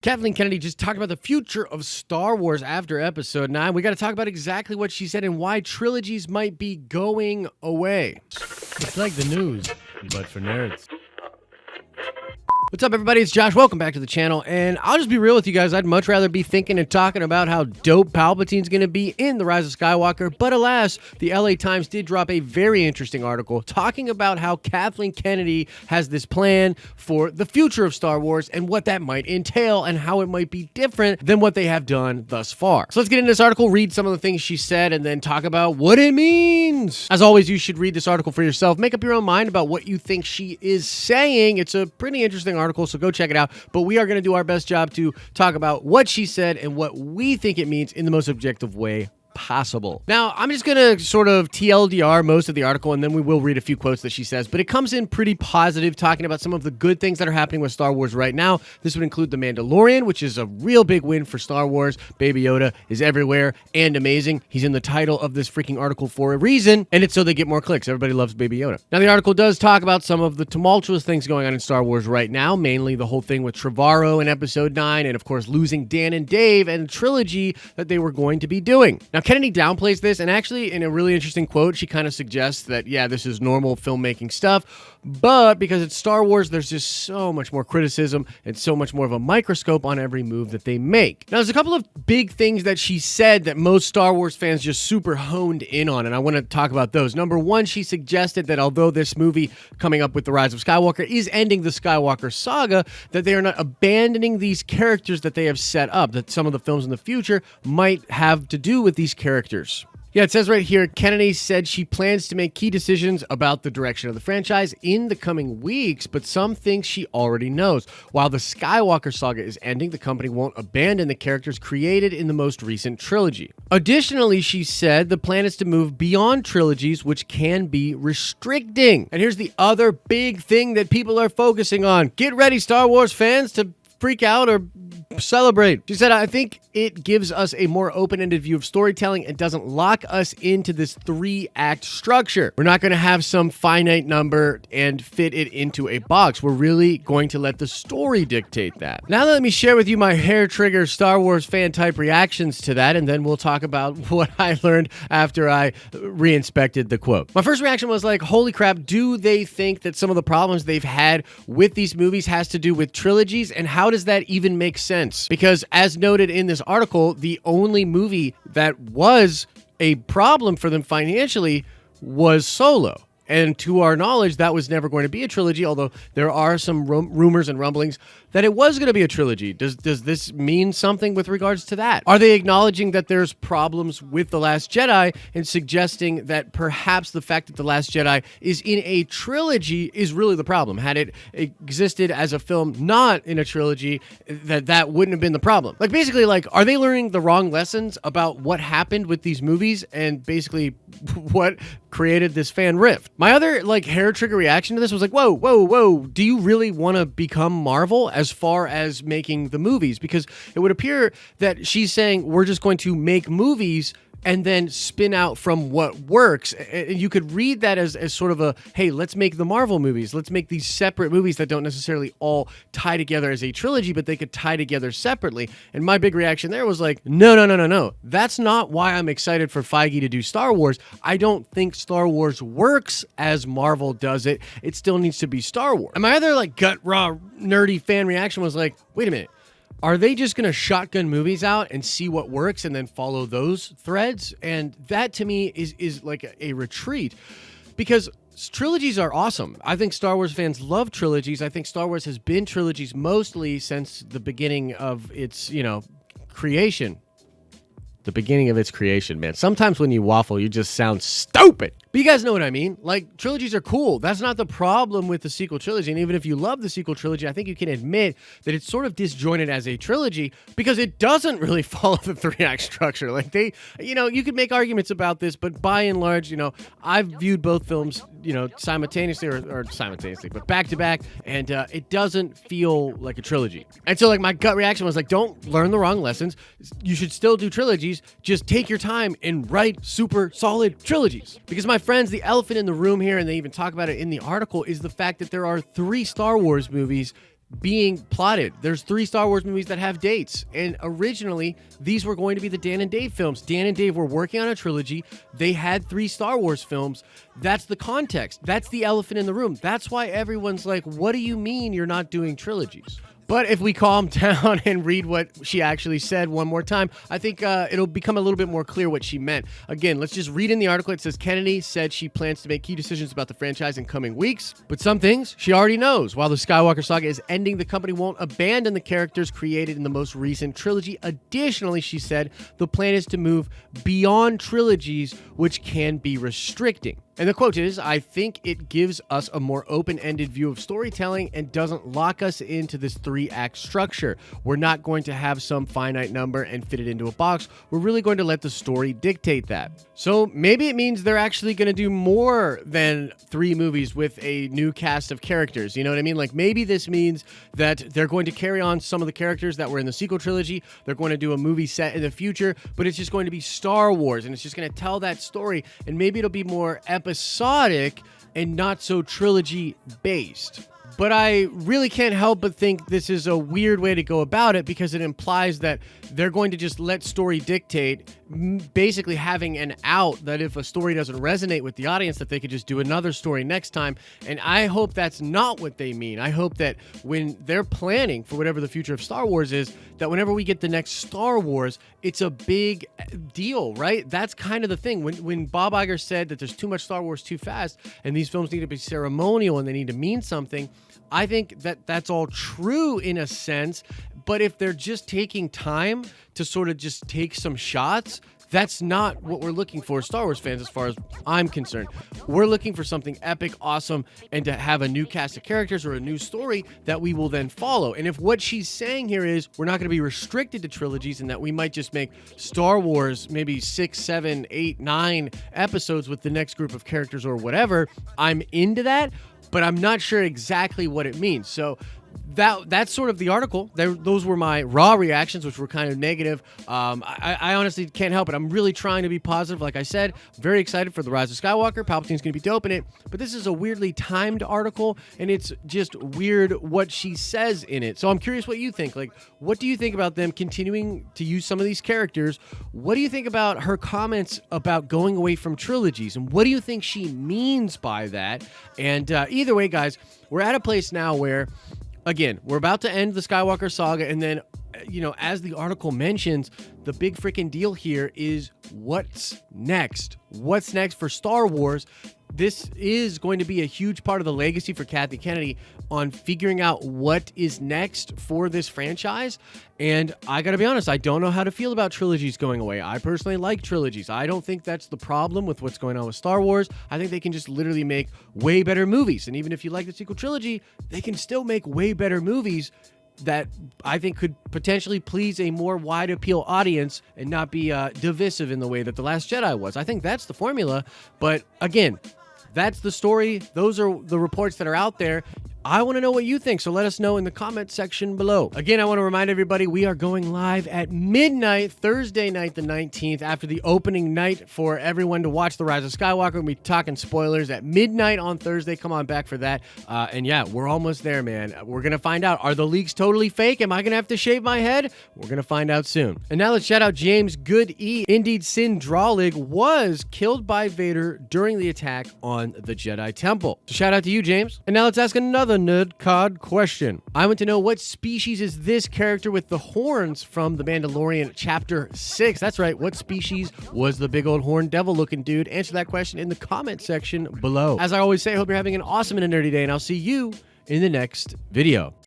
Kathleen Kennedy just talked about the future of Star Wars after Episode 9. We got to talk about exactly what she said and why trilogies might be going away. It's like the news, but for nerds. What's up, everybody? It's Josh. Welcome back to the channel. And I'll just be real with you guys. I'd much rather be thinking and talking about how dope Palpatine's going to be in The Rise of Skywalker. But alas, the LA Times did drop a very interesting article talking about how Kathleen Kennedy has this plan for the future of Star Wars and what that might entail and how it might be different than what they have done thus far. So let's get into this article, read some of the things she said, and then talk about what it means. As always, you should read this article for yourself. Make up your own mind about what you think she is saying. It's a pretty interesting article, so go check it out. But we are going to do our best job to talk about what she said and what we think it means in the most objective way possible. Now, I'm just going to sort of TLDR most of the article, and then we will read a few quotes that she says, but it comes in pretty positive, talking about some of the good things that are happening with Star Wars right now. This would include The Mandalorian, which is a real big win for Star Wars. Baby Yoda is everywhere and amazing. He's in the title of this freaking article for a reason, and it's so they get more clicks. Everybody loves Baby Yoda. Now, the article does talk about some of the tumultuous things going on in Star Wars right now, mainly the whole thing with Trevorrow in Episode 9, and of course, losing Dan and Dave and the trilogy that they were going to be doing. Now, Kennedy downplays this, and actually in a really interesting quote, she kind of suggests that, yeah, this is normal filmmaking stuff, but because it's Star Wars, there's just so much more criticism and so much more of a microscope on every move that they make. Now, there's a couple of big things that she said that most Star Wars fans just super honed in on, and I want to talk about those. Number one, she suggested that although this movie coming up with The Rise of Skywalker is ending the Skyalker Saga, that they are not abandoning these characters that they have set up, that some of the films in the future might have to do with these characters. Yeah, it says right here, Kennedy said she plans to make key decisions about the direction of the franchise in the coming weeks, but some things she already knows. While the Skyalker Saga is ending, the company won't abandon the characters created in the most recent trilogy. Additionally, she said the plan is to move beyond trilogies, which can be restricting. And here's the other big thing that people are focusing on. Get ready, Star Wars fans, to freak out or celebrate. She said, I think it gives us a more open-ended view of storytelling and doesn't lock us into this 3-act structure. We're not going to have some finite number and fit it into a box. We're really going to let the story dictate that. Now let me share with you my hair-trigger Star Wars fan-type reactions to that, and then we'll talk about what I learned after I re-inspected the quote. My first reaction was like, holy crap, do they think that some of the problems they've had with these movies has to do with trilogies, and how does that even make sense? Because as noted in this article, the only movie that was a problem for them financially was Solo. And to our knowledge, that was never going to be a trilogy, although there are some rumors and rumblings that it was going to be a trilogy. Does this mean something with regards to that? Are they acknowledging that there's problems with The Last Jedi and suggesting that perhaps the fact that The Last Jedi is in a trilogy is really the problem? Had it existed as a film not in a trilogy, that wouldn't have been the problem. Like, basically, like, are they learning the wrong lessons about what happened with these movies and basically what created this fan rift? My other, like, hair trigger reaction to this was like, whoa, do you really want to become Marvel as far as making the movies? Because it would appear that she's saying we're just going to make movies and then spin out from what works. And you could read that as sort of a, hey, let's make the Marvel movies. Let's make these separate movies that don't necessarily all tie together as a trilogy, but they could tie together separately. And my big reaction there was like, no. That's not why I'm excited for Feige to do Star Wars. I don't think Star Wars works as Marvel does it. It still needs to be Star Wars. And my other, like, gut raw nerdy fan reaction was like, wait a minute. Are they just going to shotgun movies out and see what works and then follow those threads? And that to me is like a retreat, because trilogies are awesome. I think Star Wars fans love trilogies. I think Star Wars has been trilogies mostly since the beginning of its, creation. The beginning of its creation, man. Sometimes when you waffle, you just sound stupid. But you guys know what I mean. Like, trilogies are cool. That's not the problem with the sequel trilogy. And even if you love the sequel trilogy, I think you can admit that it's sort of disjointed as a trilogy because it doesn't really follow the 3-act structure. Like, you could make arguments about this, but by and large, I've viewed both films, simultaneously or simultaneously, but back to back, and it doesn't feel like a trilogy. And so, like, my gut reaction was like, don't learn the wrong lessons. You should still do trilogies. Just take your time and write super solid trilogies. Because my friends, the elephant in the room here, and they even talk about it in the article, is the fact that there are 3 Star Wars movies being plotted. There's 3 Star Wars movies that have dates, and originally these were going to be the Dan and Dave films. Dan and Dave were working on a trilogy. They had 3 Star Wars films. That's the context. That's the elephant in the room. That's why everyone's like, what do you mean you're not doing trilogies? But if we calm down and read what she actually said one more time, I think it'll become a little bit more clear what she meant. Again, let's just read in the article. It says, Kennedy said she plans to make key decisions about the franchise in coming weeks, but some things she already knows. While the Skywalker Saga is ending, the company won't abandon the characters created in the most recent trilogy. Additionally, she said, the plan is to move beyond trilogies, which can be restricting. And the quote is, I think it gives us a more open-ended view of storytelling and doesn't lock us into this 3-act structure. We're not going to have some finite number and fit it into a box. We're really going to let the story dictate that. So maybe it means they're actually going to do more than 3 movies with a new cast of characters. You know what I mean? Like maybe this means that they're going to carry on some of the characters that were in the sequel trilogy. They're going to do a movie set in the future, but it's just going to be Star Wars, and it's just going to tell that story, and maybe it'll be more episodic and not so trilogy based. But I really can't help but think this is a weird way to go about it, because it implies that they're going to just let story dictate, basically having an out that if a story doesn't resonate with the audience, that they could just do another story next time. And I hope that's not what they mean. I hope that when they're planning for whatever the future of Star Wars is, that whenever we get the next Star Wars, it's a big deal, right? That's kind of the thing. When Bob Iger said that there's too much Star Wars too fast and these films need to be ceremonial and they need to mean something, I think that that's all true in a sense, but if they're just taking time to sort of just take some shots, that's not what we're looking for, Star Wars fans, as far as I'm concerned. We're looking for something epic, awesome, and to have a new cast of characters or a new story that we will then follow. And if what she's saying here is we're not going to be restricted to trilogies and that we might just make Star Wars maybe 6, 7, 8, 9 episodes with the next group of characters or whatever, I'm into that, but I'm not sure exactly what it means. So that's sort of the article. Those were my raw reactions, which were kind of negative. I honestly can't help it. I'm really trying to be positive. Like I said, very excited for the Rise of Skywalker. Palpatine's going to be dope in it. But this is a weirdly timed article, and it's just weird what she says in it. So I'm curious what you think. Like, what do you think about them continuing to use some of these characters? What do you think about her comments about going away from trilogies? And what do you think she means by that? And either way, guys, we're at a place now where, again, we're about to end the Skywalker Saga, and then, you know, as the article mentions, the big freaking deal here is what's next? What's next for Star Wars? This is going to be a huge part of the legacy for Kathleen Kennedy on figuring out what is next for this franchise. And I gotta be honest, I don't know how to feel about trilogies going away. I personally like trilogies. I don't think that's the problem with what's going on with Star Wars. I think they can just literally make way better movies. And even if you like the sequel trilogy, they can still make way better movies that I think could potentially please a more wide appeal audience and not be divisive in the way that The Last Jedi was. I think that's the formula. But again, that's the story. Those are the reports that are out there. I want to know what you think, so let us know in the comment section below. Again, I want to remind everybody we are going live at midnight, Thursday night the 19th, after the opening night for everyone to watch The Rise of Skywalker. We'll be talking spoilers at midnight on Thursday. Come on back for that. And yeah, we're almost there, man. We're going to find out. Are the leaks totally fake? Am I going to have to shave my head? We're going to find out soon. And now let's shout out James Good E. Indeed, Sin Drawlig was killed by Vader during the attack on the Jedi Temple. So shout out to you, James. And now let's ask another nerd card question. I want to know, what species is this character with the horns from The Mandalorian Chapter 6? That's right, what species was the big old horn devil looking dude? Answer that question in the comment section below. As I always say, I hope you're having an awesome and a nerdy day, and I'll see you in the next video.